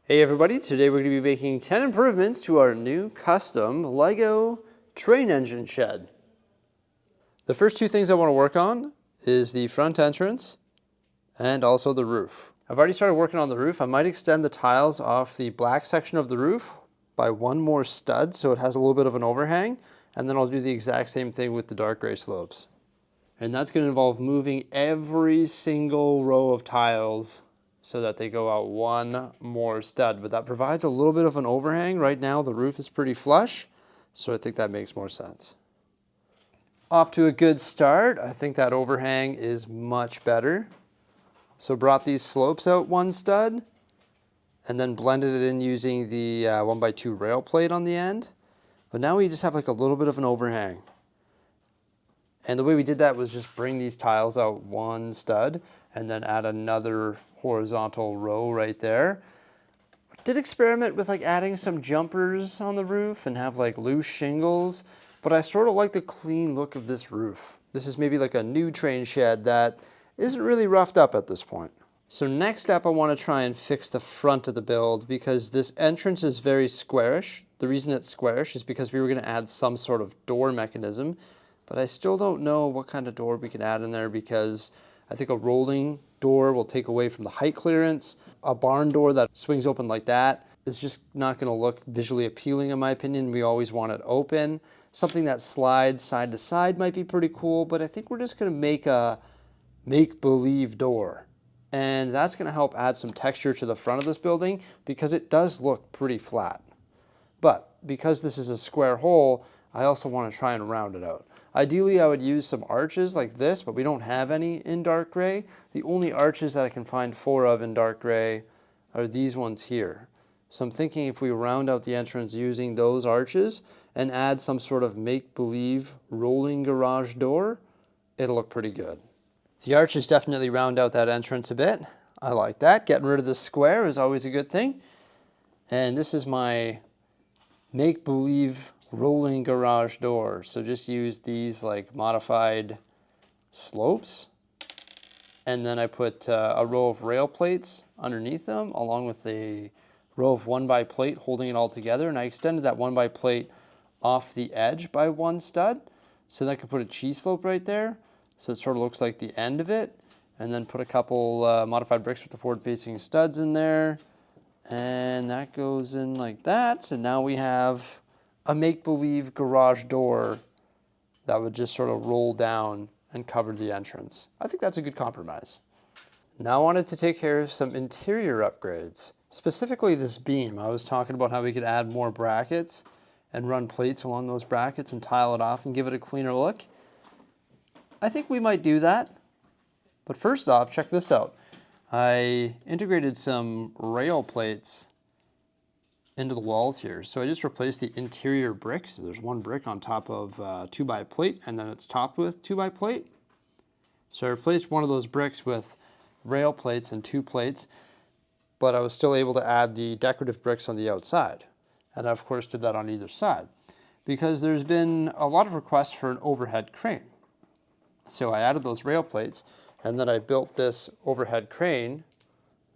Hey everybody, today we're going to be making 10 improvements to our new custom Lego train engine shed. The first two things I want to work on is the front entrance and also the roof. I've already started working on the roof. I might extend the tiles off the black section of the roof by one more stud so it has a little bit of an overhang, and then I'll do the exact same thing with the dark gray slopes. And that's going to involve moving every single row of tiles so that they go out one more stud, but that provides a little bit of an overhang. Right now the roof is pretty flush, so I think that makes more sense. Off to a good start. I think that overhang is much better. So brought these slopes out one stud and then blended it in using the 1x2 rail plate on the end. But now we just have like a little bit of an overhang. And the way we did that was just bring these tiles out one stud and then add another horizontal row right there. Did experiment with like adding some jumpers on the roof and have like loose shingles, but I sort of like the clean look of this roof. This is maybe like a new train shed that isn't really roughed up at this point. So next up I want to try and fix the front of the build because this entrance is very squarish. The reason it's squarish is because we were going to add some sort of door mechanism, but I still don't know what kind of door we can add in there because I think a rolling door will take away from the height clearance. A barn door that swings open like that is just not going to look visually appealing in my opinion. We always want it open. Something that slides side to side might be pretty cool, but I think we're just going to make a make-believe door. And that's going to help add some texture to the front of this building because it does look pretty flat. But because this is a square hole, I also want to try and round it out. Ideally, I would use some arches like this, but we don't have any in dark gray. The only arches that I can find 4 of in dark gray are these ones here. So I'm thinking if we round out the entrance using those arches and add some sort of make-believe rolling garage door, it'll look pretty good. The arches definitely round out that entrance a bit. I like that. Getting rid of the square is always a good thing. And this is my make-believe rolling garage door. So just use these like modified slopes. And then I put a row of rail plates underneath them along with a row of 1x plate holding it all together. And I extended that 1x plate off the edge by one stud. So that I could put a cheese slope right there. So it sort of looks like the end of it. And then put a couple modified bricks with the forward facing studs in there. And that goes in like that. So now we have a make-believe garage door that would just sort of roll down and cover the entrance. I think that's a good compromise. Now I wanted to take care of some interior upgrades. Specifically this beam. I was talking about how we could add more brackets and run plates along those brackets and tile it off and give it a cleaner look. I think we might do that. But first off, check this out. I integrated some rail plates into the walls here. So I just replaced the interior brick. So there's one brick on top of 2x plate and then it's topped with 2x plate. So I replaced one of those bricks with rail plates and 2 plates, but I was still able to add the decorative bricks on the outside. And I of course did that on either side because there's been a lot of requests for an overhead crane. So I added those rail plates and then I built this overhead crane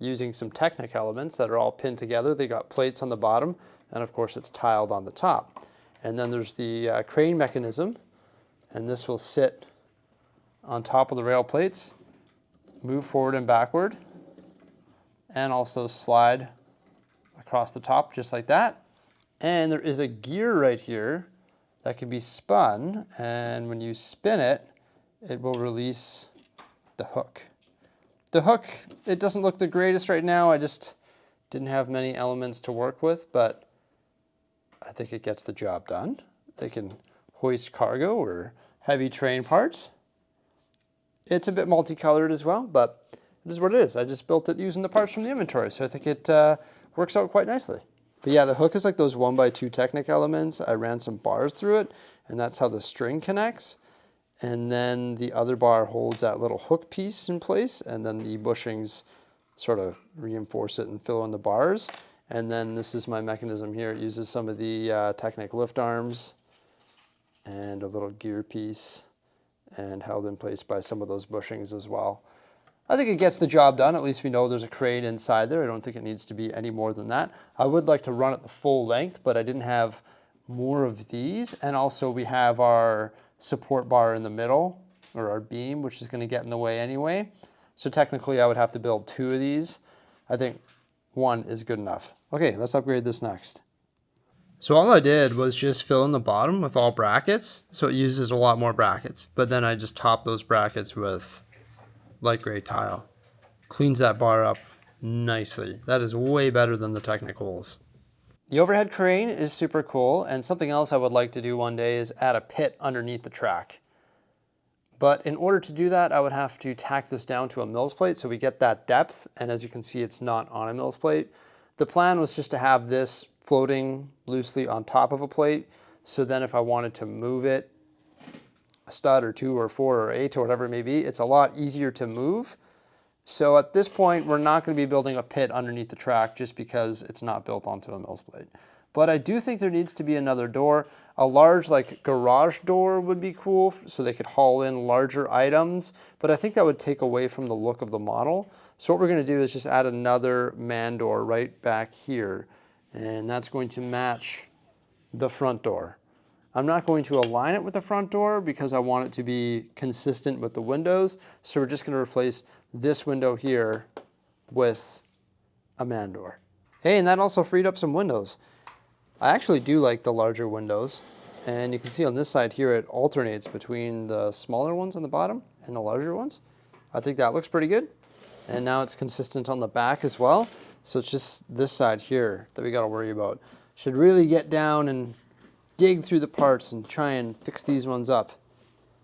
using some Technic elements that are all pinned together. They got plates on the bottom, and of course it's tiled on the top. And then there's the crane mechanism, and this will sit on top of the rail plates, move forward and backward, and also slide across the top just like that. And there is a gear right here that can be spun, and when you spin it, it will release the hook. The hook, it doesn't look the greatest right now. I just didn't have many elements to work with, but I think it gets the job done. They can hoist cargo or heavy train parts. It's a bit multicolored as well, but it is what it is. I just built it using the parts from the inventory, so I think it works out quite nicely. But yeah, the hook is like those 1x2 Technic elements. I ran some bars through it, and that's how the string connects. And then the other bar holds that little hook piece in place, and then the bushings sort of reinforce it and fill in the bars. And then this is my mechanism here. It uses some of the Technic lift arms and a little gear piece and held in place by some of those bushings as well. I think it gets the job done. At least we know there's a crane inside there. I don't think it needs to be any more than that. I would like to run it the full length, but I didn't have more of these. And also we have our support bar in the middle, or our beam, which is going to get in the way anyway. So technically I would have to build 2 of these. I think 1 is good enough. Okay, let's upgrade this next. So all I did was just fill in the bottom with all brackets. So it uses a lot more brackets, but then I just top those brackets with light gray tile. Cleans that bar up nicely. That is way better than the Technicals. The overhead crane is super cool, and something else I would like to do one day is add a pit underneath the track. But in order to do that, I would have to tack this down to a mills plate so we get that depth, and as you can see, it's not on a mills plate. The plan was just to have this floating loosely on top of a plate, so then if I wanted to move it, a stud or 2 or 4 or 8 or whatever it may be, it's a lot easier to move. So at this point, we're not going to be building a pit underneath the track just because it's not built onto a mills plate. But I do think there needs to be another door. A large like garage door would be cool so they could haul in larger items, but I think that would take away from the look of the model. So what we're going to do is just add another man door right back here, and that's going to match the front door. I'm not going to align it with the front door because I want it to be consistent with the windows. So we're just going to replace this window here with a man door. Hey, and that also freed up some windows. I actually do like the larger windows. And you can see on this side here, it alternates between the smaller ones on the bottom and the larger ones. I think that looks pretty good. And now it's consistent on the back as well. So it's just this side here that we got to worry about. Should really get down and dig through the parts and try and fix these ones up.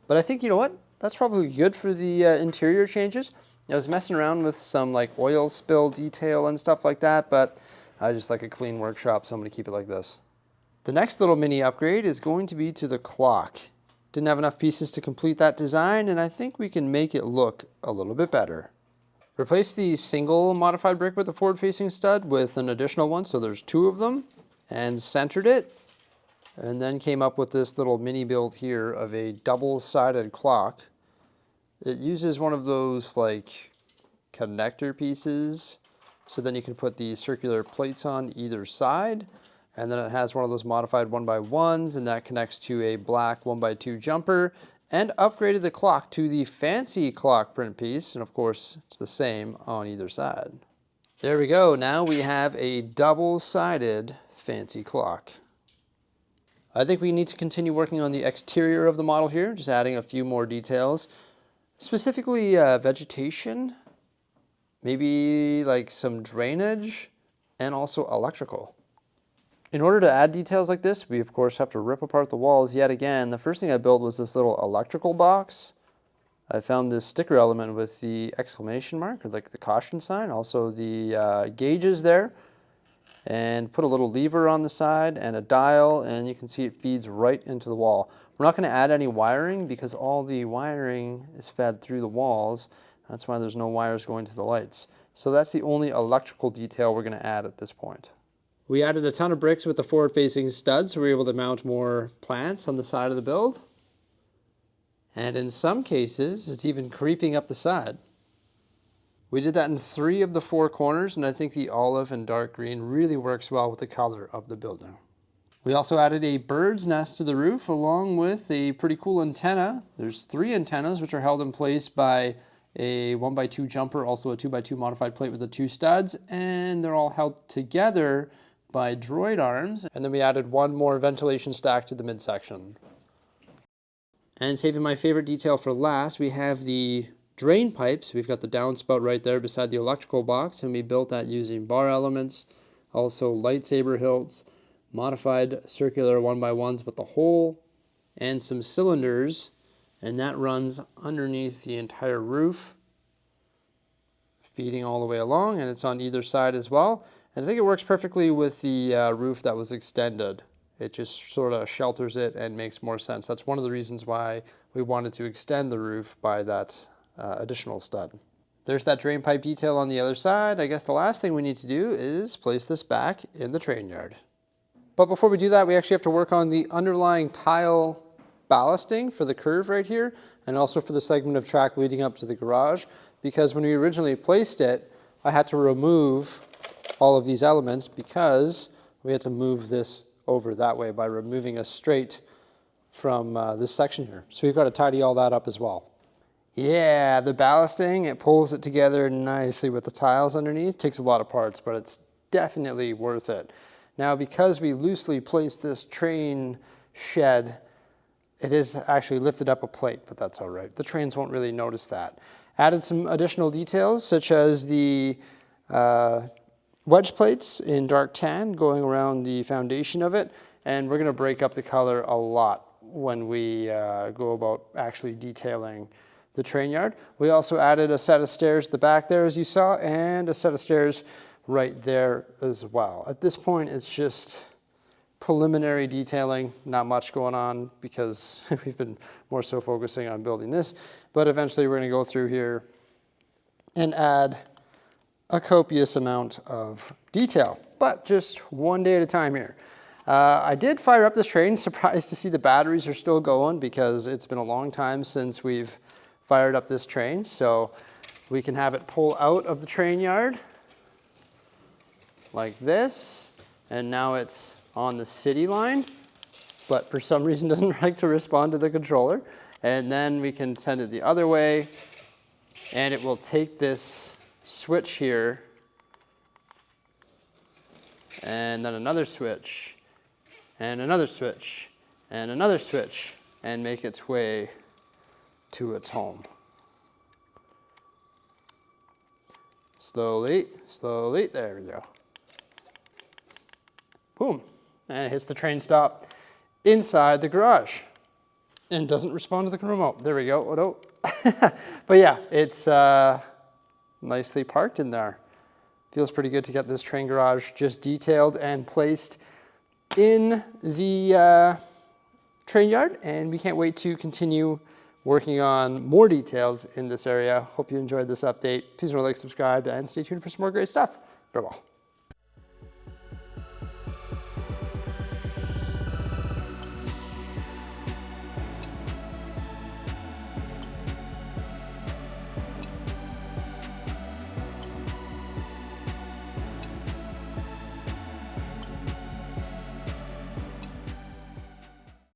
But I think, you know what? That's probably good for the interior changes. I was messing around with some like oil spill detail and stuff like that, but I just like a clean workshop, so I'm going to keep it like this. The next little mini upgrade is going to be to the clock. Didn't have enough pieces to complete that design, and I think we can make it look a little bit better. Replace the single modified brick with the forward-facing stud with an additional one, so there's 2 of them, and centered it. And then came up with this little mini build here of a double-sided clock. It uses one of those like connector pieces, so then you can put the circular plates on either side, and then it has one of those modified 1x1s, and that connects to a black 1x2 jumper, and upgraded the clock to the fancy clock print piece, and of course it's the same on either side. There we go, now we have a double-sided fancy clock. I think we need to continue working on the exterior of the model here, just adding a few more details. Specifically vegetation, maybe like some drainage, and also electrical. In order to add details like this, we of course have to rip apart the walls yet again. The first thing I built was this little electrical box. I found this sticker element with the exclamation mark, or like the caution sign, also the gauges there, and put a little lever on the side and a dial, and you can see it feeds right into the wall. We're not going to add any wiring because all the wiring is fed through the walls. That's why there's no wires going to the lights. So that's the only electrical detail we're going to add at this point. We added a ton of bricks with the forward-facing studs, so we were able to mount more plants on the side of the build. And in some cases, it's even creeping up the side. We did that in 3 of the 4 corners, and I think the olive and dark green really works well with the color of the building. We also added a bird's nest to the roof along with a pretty cool antenna. There's 3 antennas which are held in place by a 1x2 jumper, also a 2x2 modified plate with the 2 studs, and they're all held together by droid arms. And then we added 1 more ventilation stack to the midsection. And saving my favorite detail for last, we have the drain pipes. We've got the downspout right there beside the electrical box, and we built that using bar elements, also lightsaber hilts, modified circular 1x1s with the hole, and some cylinders, and that runs underneath the entire roof, feeding all the way along, and it's on either side as well. And I think it works perfectly with the roof that was extended. It just sort of shelters it and makes more sense. That's one of the reasons why we wanted to extend the roof by that additional stud. There's that drain pipe detail on the other side. I guess the last thing we need to do is place this back in the train yard. But before we do that, we actually have to work on the underlying tile ballasting for the curve right here, and also for the segment of track leading up to the garage, because when we originally placed it, I had to remove all of these elements because we had to move this over that way by removing a straight from this section here. So we've got to tidy all that up as well. Yeah, the ballasting, it pulls it together nicely with the tiles underneath. Takes a lot of parts, but it's definitely worth it. Now, because we loosely placed this train shed, it is actually lifted up a plate, but that's all right. The trains won't really notice that. Added some additional details, such as the wedge plates in dark tan going around the foundation of it, and we're gonna break up the color a lot when we go about actually detailing the train yard. We also added a set of stairs at the back there, as you saw, and a set of stairs right there as well. At this point, it's just preliminary detailing, not much going on because we've been more so focusing on building this, but eventually we're gonna go through here and add a copious amount of detail, but just one day at a time here. I did fire up this train, surprised to see the batteries are still going because it's been a long time since we've fired up this train, so we can have it pull out of the train yard like this, and now it's on the city line, but for some reason doesn't like to respond to the controller. And then we can send it the other way, and it will take this switch here, and then another switch, and another switch, and another switch, and make its way to its home. Slowly, slowly, there we go. Boom, and it hits the train stop inside the garage and doesn't respond to the remote. There we go, oh no. But yeah, it's nicely parked in there. Feels pretty good to get this train garage just detailed and placed in the train yard, and we can't wait to continue working on more details in this area. Hope you enjoyed this update. Please remember to like, subscribe, and stay tuned for some more great stuff. Farewell.